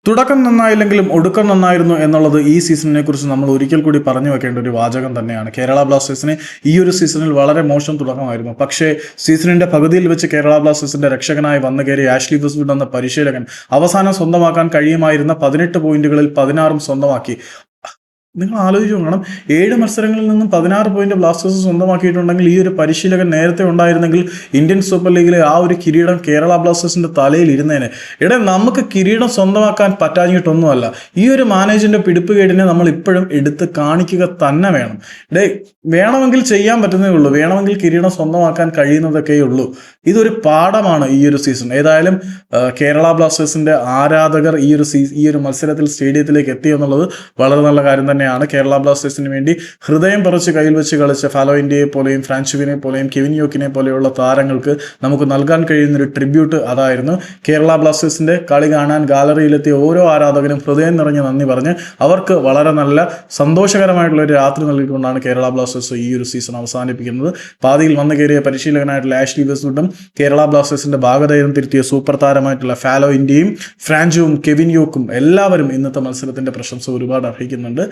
തുടക്കം നന്നായില്ലെങ്കിലും ഒടുക്കം നന്നായിരുന്നു എന്നുള്ളത് ഈ സീസണിനെ കുറിച്ച് നമ്മൾ ഒരിക്കൽ കൂടി പറഞ്ഞു വെക്കേണ്ട ഒരു വാചകം തന്നെയാണ്. കേരള ബ്ലാസ്റ്റേഴ്സിന് ഈ ഒരു സീസണിൽ വളരെ മോശം തുടക്കമായിരുന്നു. പക്ഷേ സീസണിന്റെ പകുതിയിൽ വെച്ച് കേരള ബ്ലാസ്റ്റേഴ്സിന്റെ രക്ഷകനായി വന്നു കയറിയ ആഷ്ലി വെസ്റ്റ്വുഡ് എന്ന പരിശീലകൻ അവസാനം സ്വന്തമാക്കാൻ കഴിയുമായിരുന്ന 18 പോയിന്റുകളിൽ 16 സ്വന്തമാക്കി. നിങ്ങൾ ആലോചിച്ച് നോക്കണം, 7 മത്സരങ്ങളിൽ നിന്നും 16 പോയിന്റ് ബ്ലാസ്റ്റേഴ്സ് സ്വന്തമാക്കിയിട്ടുണ്ടെങ്കിൽ ഈ ഒരു പരിശീലകൻ നേരത്തെ ഉണ്ടായിരുന്നെങ്കിൽ ഇന്ത്യൻ സൂപ്പർ ലീഗിലെ ആ ഒരു കിരീടം കേരള ബ്ലാസ്റ്റേഴ്സിന്റെ തലയിൽ ഇരുന്നേനെ. നമുക്ക് കിരീടം സ്വന്തമാക്കാൻ പറ്റാഞ്ഞിട്ടൊന്നുമല്ല, ഈ ഒരു മാനേജറിന്റെ പിടിപ്പുകേടിനെ നമ്മൾ ഇപ്പോഴും എടുത്ത് കാണിക്കുക തന്നെ വേണം. വേണമെങ്കിൽ ചെയ്യാൻ പറ്റുന്നേ ഉള്ളൂ, വേണമെങ്കിൽ കിരീടം സ്വന്തമാക്കാൻ കഴിയുന്നതൊക്കെ ഉള്ളൂ. ഇതൊരു പാഠമാണ് ഈ ഒരു സീസൺ. ഏതായാലും കേരള ബ്ലാസ്റ്റേഴ്സിന്റെ ആരാധകർ ഈ ഒരു മത്സരത്തിൽ സ്റ്റേഡിയത്തിലേക്ക് എത്തി എന്നുള്ളത് വളരെ നല്ല കാര്യം തന്നെയാണ്. കേരള ബ്ലാസ്റ്റേഴ്സിന് വേണ്ടി ഹൃദയം പറിച്ച് കയ്യിൽ വെച്ച് കളിച്ച ഫാലോ ഇന്ത്യയെ പോലെയും ഫ്രാൻസുവിനെ പോലെയും കെവിൻ യോക്കിനെ പോലെയുള്ള താരങ്ങൾക്ക് നമുക്ക് നൽകാൻ കഴിയുന്ന ഒരു ട്രിബ്യൂട്ട് അതായിരുന്നു. കേരള ബ്ലാസ്റ്റേഴ്സിന്റെ കളി കാണാൻ ഗാലറിയിലെത്തിയ ഓരോ ആരാധകനും ഹൃദയം നിറഞ്ഞ് നന്ദി പറഞ്ഞ് അവർക്ക് വളരെ നല്ല സന്തോഷകരമായിട്ടുള്ള ഒരു രാത്രി നൽകിക്കൊണ്ടാണ് കേരള ബ്ലാസ്റ്റേഴ്സ് ഈ ഒരു സീസൺ അവസാനിപ്പിക്കുന്നത്. പാതിയിൽ വന്നു കയറിയ പരിശീലകനായിട്ടുള്ള ആഷ്ലി വെസ്റ്റ്വുഡും കേരള ബ്ലാസ്റ്റേഴ്സിന്റെ ഭാഗധൈര്യം തിരുത്തിയ സൂപ്പർ താരമായിട്ടുള്ള ഫാലോ ഇന്ത്യയും ഫ്രാൻസുവും കെവിൻ യോക്കും എല്ലാവരും ഇന്നത്തെ മത്സരത്തിന്റെ പ്രശംസ ഒരുപാട് അർഹിക്കുന്നുണ്ട്.